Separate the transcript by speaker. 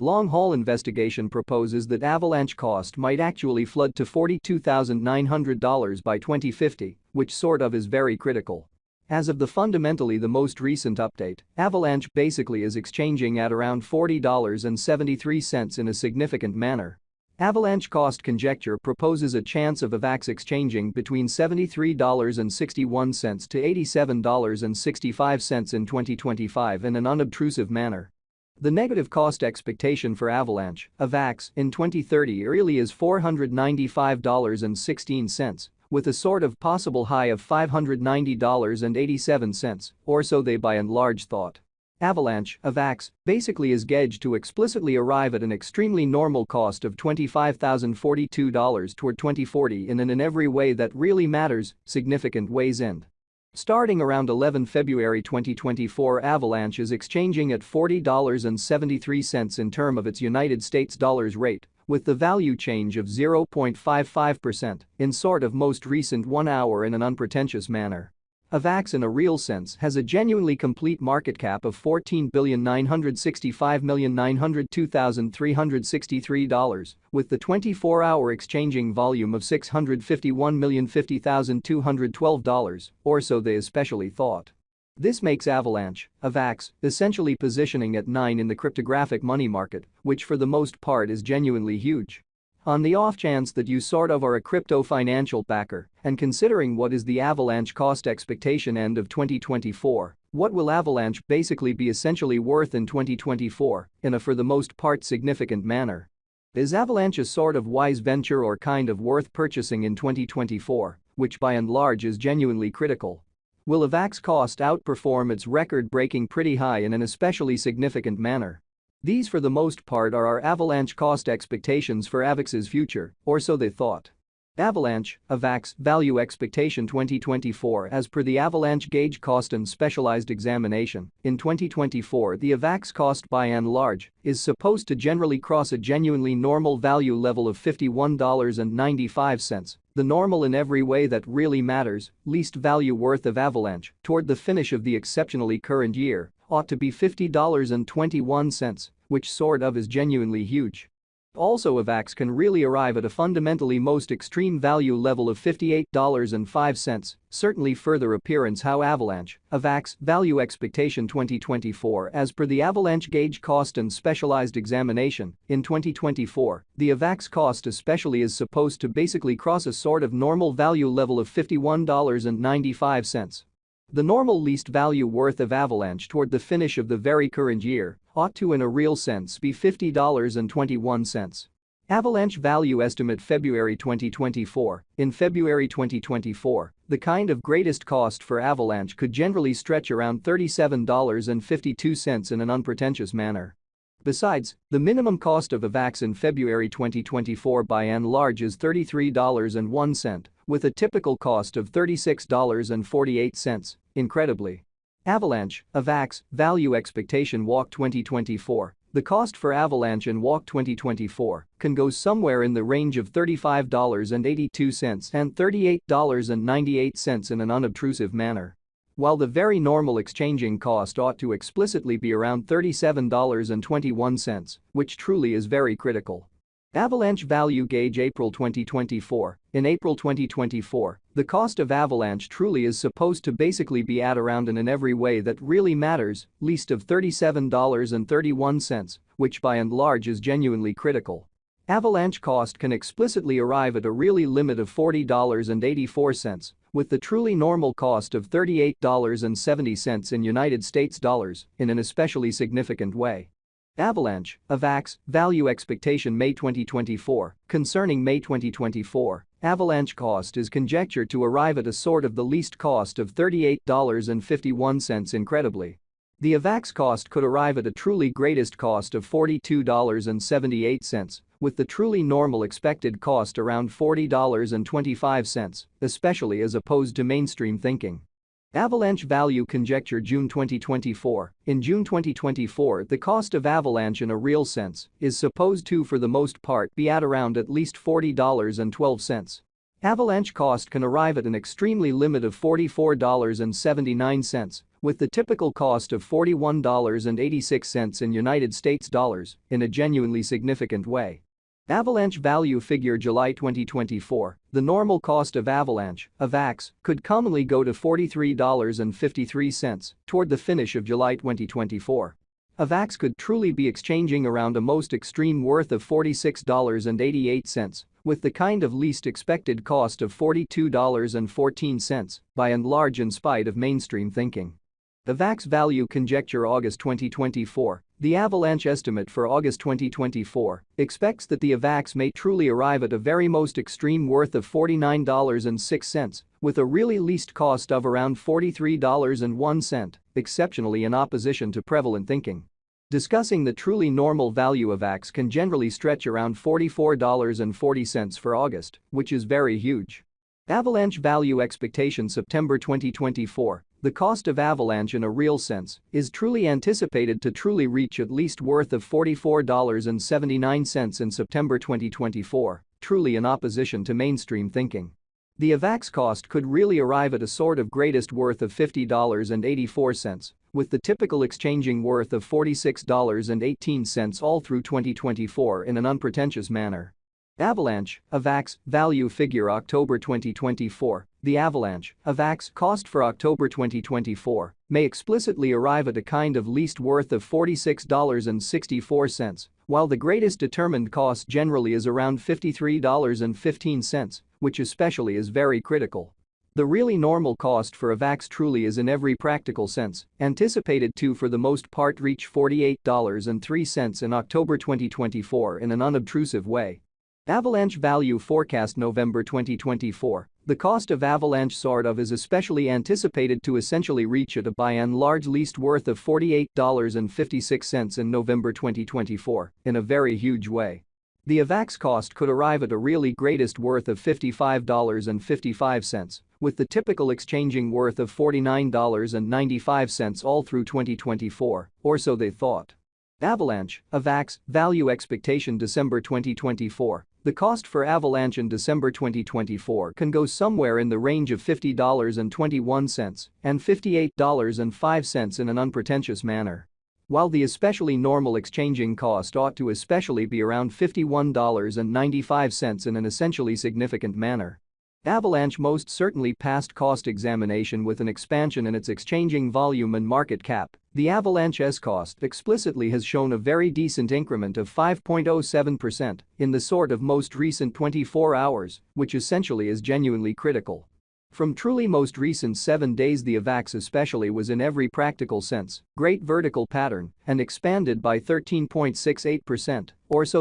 Speaker 1: Long-haul investigation proposes that Avalanche cost might actually flood to $42,900 by 2050, which sort of is very critical. As of the fundamentally the most recent update, Avalanche basically is exchanging at around $40.73 in a significant manner. Avalanche cost conjecture proposes a chance of Avax exchanging between $73.61 to $87.65 in 2025 in an unobtrusive manner. The negative cost expectation for Avalanche, Avax, in 2030 really is $495.16, with a sort of possible high of $590.87, or so they by and large thought. Avalanche, Avax, basically is gauged to explicitly arrive at an extremely normal cost of $25,042 toward 2040 in an every way that really matters, significant ways end. Starting around 11 February 2024, Avalanche is exchanging at $40.73 in term of its United States dollars rate, with the value change of 0.55% in sort of most recent 1 hour in an unpretentious manner. Avax in a real sense has a genuinely complete market cap of $14,965,902,363, with the 24-hour exchanging volume of $651,050,212, or so they especially thought. This makes Avalanche, Avax, essentially positioning at 9 in the cryptographic money market, which for the most part is genuinely huge. On the off chance that you sort of are a crypto financial backer, and considering what is the Avalanche cost expectation end of 2024, what will Avalanche basically be essentially worth in 2024 in a for the most part significant manner? Is Avalanche a sort of wise venture or kind of worth purchasing in 2024, which by and large is genuinely critical? Will Avax cost outperform its record-breaking pretty high in an especially significant manner? These for the most part are our Avalanche cost expectations for Avax's future, or so they thought. Avalanche, Avax, value expectation 2024 as per the Avalanche gauge cost and specialized examination. In 2024 the Avax cost by and large is supposed to generally cross a genuinely normal value level of $51.95, the normal in every way that really matters, least value worth of Avalanche toward the finish of the exceptionally current year ought to be $50.21, which sort of is genuinely huge. Also Avax can really arrive at a fundamentally most extreme value level of $58.05, certainly further appearance how Avalanche, Avax, value expectation 2024 as per the Avalanche gauge cost and specialized examination. In 2024, the Avax cost especially is supposed to basically cross a sort of normal value level of $51.95. The normal least value worth of Avalanche toward the finish of the very current year ought to in a real sense be $50.21. Avalanche value estimate February 2024. In February 2024, the kind of greatest cost for Avalanche could generally stretch around $37.52 in an unpretentious manner. Besides, the minimum cost of Avax in February 2024 by and large is $33.01, with a typical cost of $36.48, incredibly. Avalanche, Avax, value expectation walk 2024. The cost for Avalanche in walk 2024 can go somewhere in the range of $35.82 and $38.98 in an unobtrusive manner. While the very normal exchanging cost ought to explicitly be around $37.21, which truly is very critical. Avalanche value gauge April 2024. In April 2024, the cost of Avalanche truly is supposed to basically be at around in every way that really matters, least of $37.31, which by and large is genuinely critical. Avalanche cost can explicitly arrive at a really limit of $40.84, with the truly normal cost of $38.70 in United States dollars in an especially significant way. Avalanche, Avax, value expectation May 2024. Concerning May 2024, Avalanche cost is conjectured to arrive at a sort of the least cost of $38.51 incredibly. The Avax cost could arrive at a truly greatest cost of $42.78, with the truly normal expected cost around $40.25, especially as opposed to mainstream thinking. Avalanche value conjecture June 2024. In June 2024, the cost of Avalanche in a real sense is supposed to for the most part be at around at least $40.12. Avalanche cost can arrive at an extremely limit of $44.79, with the typical cost of $41.86 in United States dollars, in a genuinely significant way. Avalanche value figure July 2024, the normal cost of Avalanche, Avax, could commonly go to $43.53 toward the finish of July 2024. Avax could truly be exchanging around a most extreme worth of $46.88, with the kind of least expected cost of $42.14, by and large in spite of mainstream thinking. Avax value conjecture August 2024, the Avalanche estimate for August 2024 expects that the Avax may truly arrive at a very most extreme worth of $49.06, with a really least cost of around $43.01, exceptionally in opposition to prevalent thinking. Discussing the truly normal value of Avax can generally stretch around $44.40 for August, which is very huge. Avalanche value expectation September 2024. The cost of Avalanche in a real sense is truly anticipated to truly reach at least worth of $44.79 in September 2024, truly in opposition to mainstream thinking. The Avax cost could really arrive at a sort of greatest worth of $50.84, with the typical exchanging worth of $46.18 all through 2024 in an unpretentious manner. Avalanche, Avax, value figure October 2024, the Avalanche, Avax cost for October 2024 may explicitly arrive at a kind of least worth of $46.64, while the greatest determined cost generally is around $53.15, which especially is very critical. The really normal cost for Avax truly is in every practical sense anticipated to for the most part reach $48.03 in October 2024 in an unobtrusive way. Avalanche value forecast November 2024, the cost of Avalanche sort of is especially anticipated to essentially reach at a by and large least worth of $48.56 in November 2024, in a very huge way. The Avax cost could arrive at a really greatest worth of $55.55, with the typical exchanging worth of $49.95 all through 2024, or so they thought. Avalanche, Avax, value expectation December 2024. The cost for Avalanche in December 2024 can go somewhere in the range of $50.21 and $58.05 in an unpretentious manner. While the especially normal exchanging cost ought to especially be around $51.95 in an essentially significant manner. Avalanche most certainly passed cost examination with an expansion in its exchanging volume and market cap. The Avalanche's cost explicitly has shown a very decent increment of 5.07% in the sort of most recent 24 hours, which essentially is genuinely critical. From truly most recent 7 days the Avax especially was in every practical sense, great vertical pattern and expanded by 13.68%, or so